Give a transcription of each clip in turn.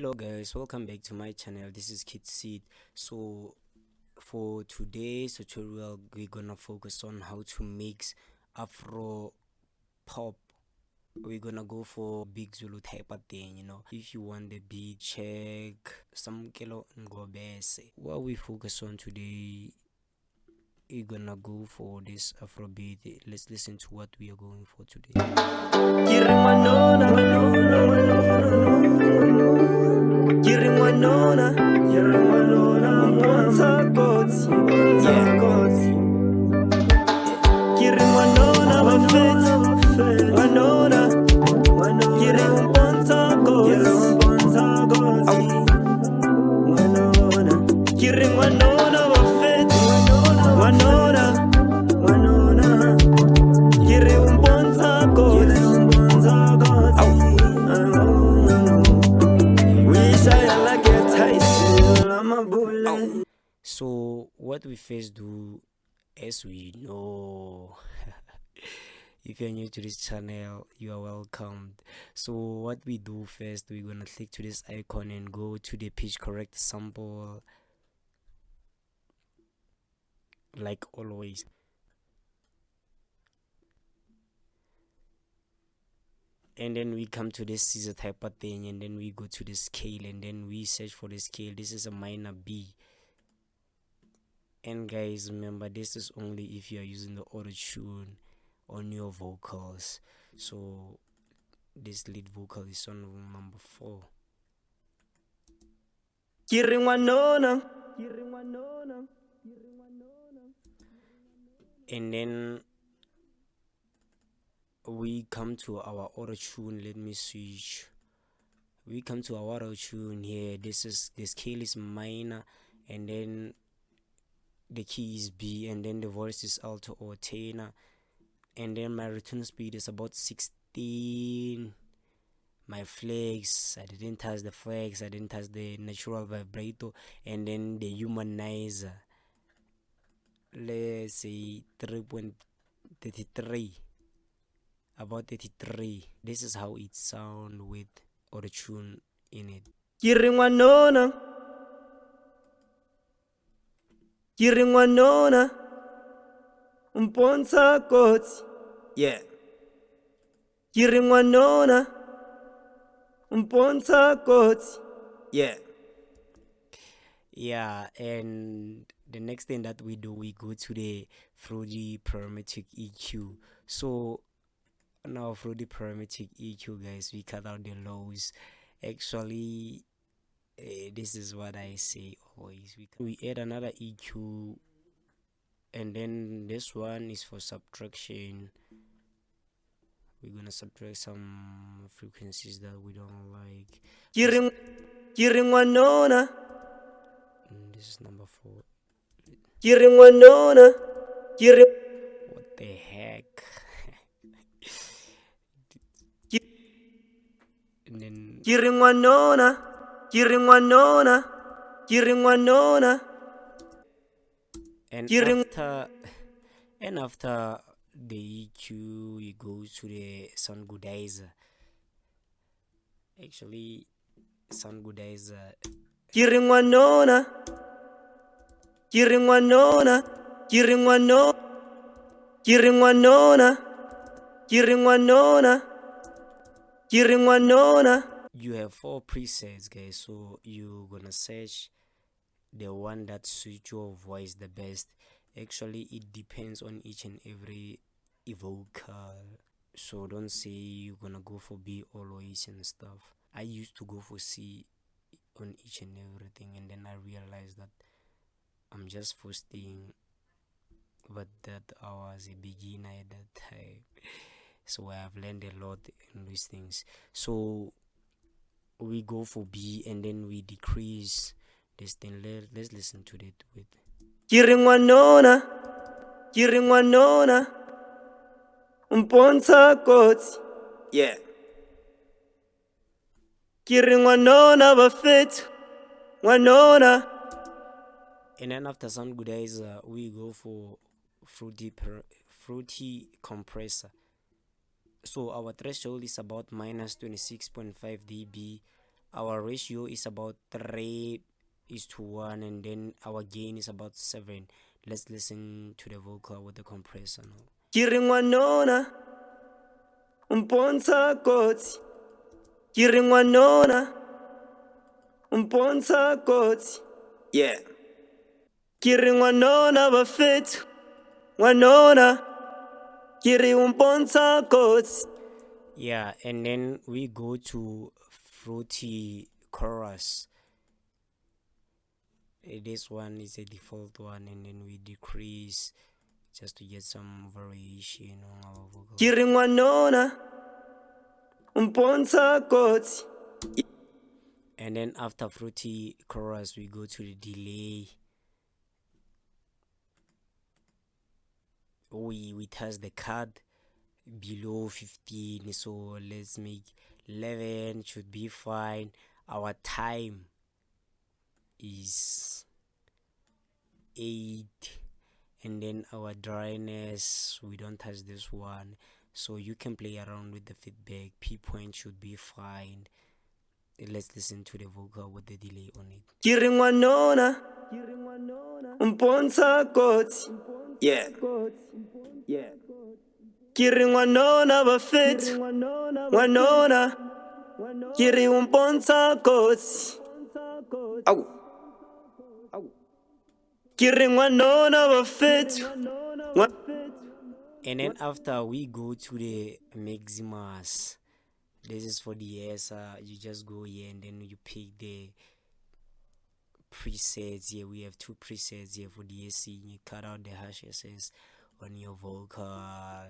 Hello guys, welcome back to my channel. This is Kidsydbeatz. So for today's tutorial we're gonna focus on how to mix afro pop. We're gonna go for big Zulu type of thing, If you want the beat, check Samukeliso Ngobese. What we focus on today, we're gonna go for this afro beat. Let's listen to what we are going for today. So what we first do, as we know, if you're new to this channel, you are welcomed. So what we do first, we're gonna click to this icon and go to the pitch correct sample, like always. And then we come to this scissor type of thing, and then we go to the scale, and then we search for the scale. This is a minor B. And guys, remember, this is only if you are using the auto tune on your vocals. So this lead vocal is on number 4. And then we come to our auto tune. Let me switch. We come to our auto tune here. The scale is minor, and then the key is B, and then the voice is alto or tenor, and then my return speed is about 16. My flex, I didn't touch the flex, I didn't touch the natural vibrato, and then the humanizer, let's say 3.33, about 33. This is how it sound with auto tune in it. Yeah. Yeah, and the next thing that we do, we go to the fruity parametric EQ. So now fruity parametric EQ, guys, we cut out the lows. Actually, this is what I say always. We add another EQ, and then this one is for subtraction. We're gonna subtract some frequencies that we don't like. This is number 4. What the heck? And then and after the EQ, you go to the sound goodizer. Actually, sound goodizer. You have 4 presets, guys, so you're gonna search the one that suits your voice the best. Actually, it depends on each and every vocal, so don't say you're gonna go for B always and stuff. I used to go for C on each and everything, and then I realized that I'm just posting, but that I was a beginner at that time, so I have learned a lot in these things. So we go for B, and then we decrease this thing. Let's listen to it with yeah. And then after sound goodizer, we go for fruity compressor. So our threshold is about minus 26.5 dB. our ratio is about 3:1, and then our gain is about 7. Let's listen to the vocal with the compressor now. Kiringwanona umponsa kotsi Kiringwanona umponsa kotsi yeah Kiringwanona bafethu Wanona Kiri umponsa kotsi. Yeah, and then we go to fruity chorus. This one is a default one, and then we decrease just to get some variation on our vocal. Kiringwanona umponsa kotsi. And then after fruity chorus, we go to the delay. We test the card below 15, so let's make 11. Should be fine. Our time is 8, and then our dryness, we don't touch this one, so you can play around with the feedback. P point should be fine. Let's listen to the vocal with the delay on it. Kiringwanona umponsa kotsi yeah Kiringwanona bafethu Wanona Kiri umponsa kotsi Au Kiringwanona bafethu. And then after we go to the maximus. This is for the S. You just go here and then you pick the presets. Here we have 2 presets here for the AC. You cut out the hash SS on your vocal,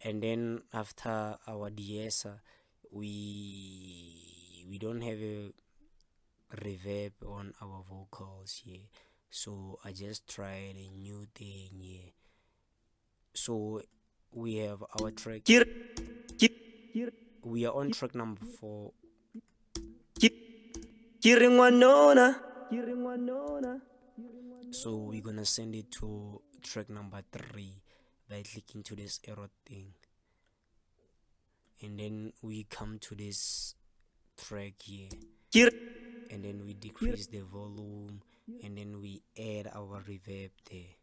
and then after our DS, we don't have a reverb on our vocals here, so I just tried a new thing here. So we have our track. We are on track number 4. So we're gonna send it to track number 3 by clicking to this arrow thing, and then we come to this track here, and then we decrease the volume, and then we add our reverb there.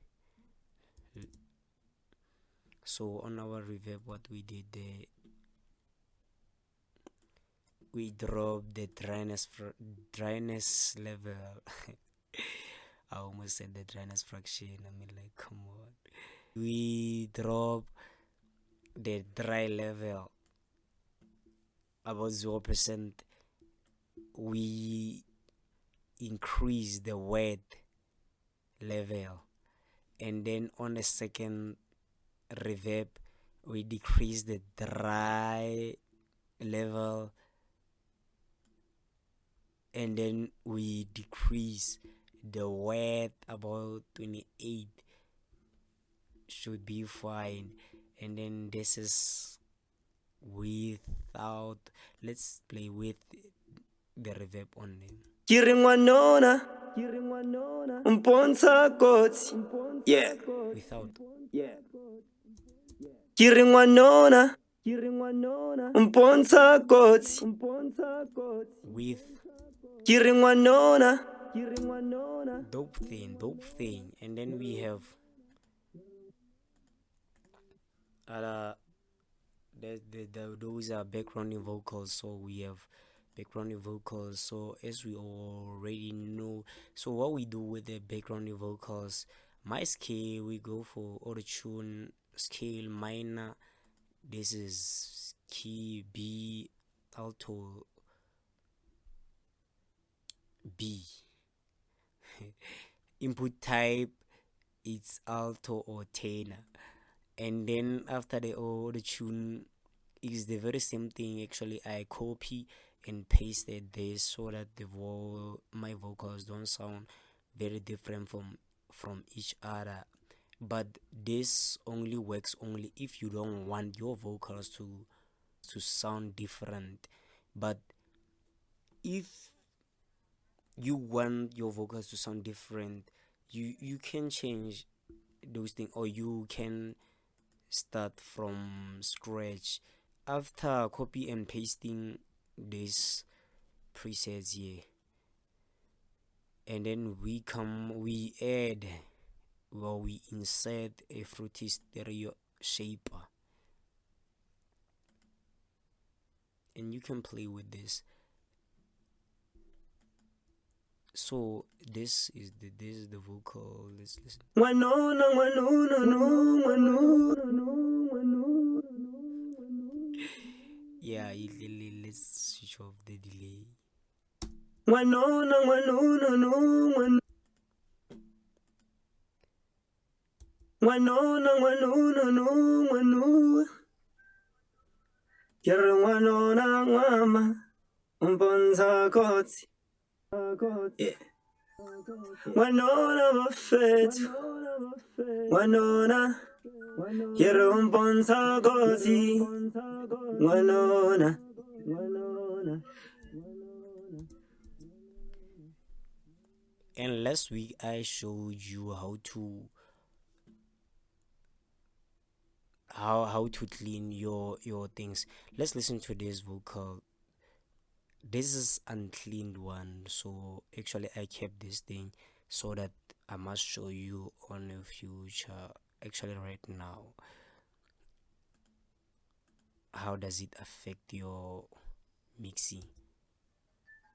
So on our reverb, what we did there, we drop the dryness level. I almost said the dryness fraction. I mean, like, come on. We drop the dry level about 0%. We increase the wet level, and then on the second reverb, we decrease the dry level, and then we decrease the wet about 28. Should be fine. And then this is without. Let's play with the reverb on them. Kiringwanona umponsa kotsi yeah Without. Kiringwanona umponsa kotsi With Kiringwanona dope thing, and then we have those are background vocals. So we have background vocals. So as we already know, so what we do with the background vocals, my scale, we go for auto tune scale minor. This is key B, alto B. Input type, it's alto or tenor, and then after the auto tune is the very same thing. Actually, I copy and pasted this so that my vocals don't sound very different from each other. But this only works only if you don't want your vocals to sound different. But if you want your vocals to sound different, you can change those things, or you can start from scratch. After copy and pasting this presets here, and then we add, well, we insert a fruity stereo shaper, and you can play with this. So this is the vocal. Let's listen. Yeah, let's switch off the delay. Yeah. Wanona bafethu wanona yero umbonza kozi wanona. And last week I showed you how to clean your things. Let's listen to this vocal. This is uncleaned one, so actually I kept this thing so that I must show you on the future, actually right now, how does it affect your mixing.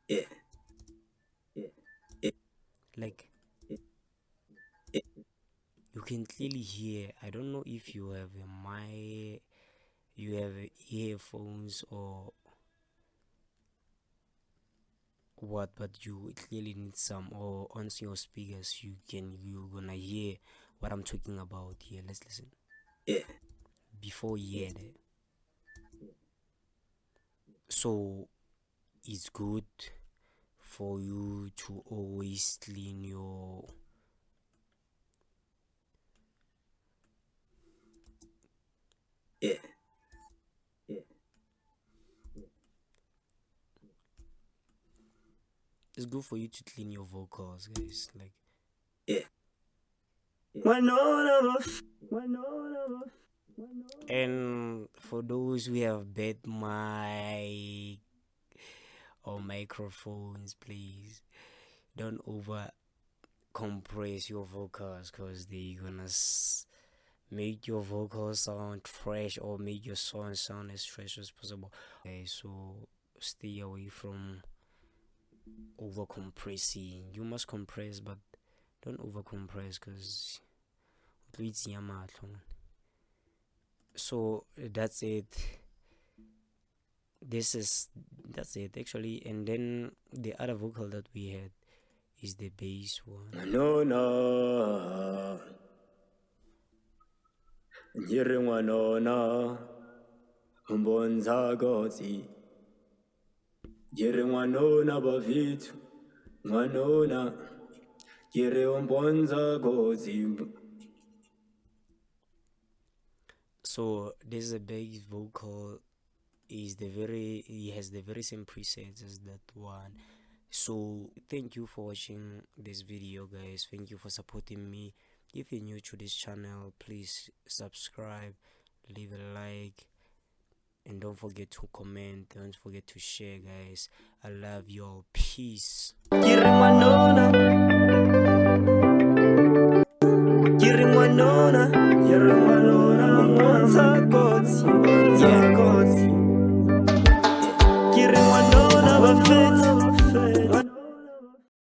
Yeah. Like, you can clearly hear. I don't know if you have you have earphones or what, but you clearly need some, or on your speakers you're gonna hear what I'm talking about here. Let's listen. Yeah. Before you hear that. So it's good for you to always clean your it's good for you to clean your vocals, guys. Like, and for those who have bad mic or microphones, please don't over compress your vocals, because they're gonna make your vocals sound fresh, or make your song sound as fresh as possible. Okay, so stay away from over compressing. You must compress, but don't over compress, because it's yamato. So that's it. That's it actually. And then the other vocal that we had is the bass one. No, Nyere wanona umbonza kozi yere wanona bafethu wanona yere umbonza kozi. So this is a bass vocal. He has the very same presets as that one. So thank you for watching this video, guys. Thank you for supporting me. If you're new to this channel, please subscribe, leave a like, and don't forget to comment, don't forget to share, guys. I love you all. Peace.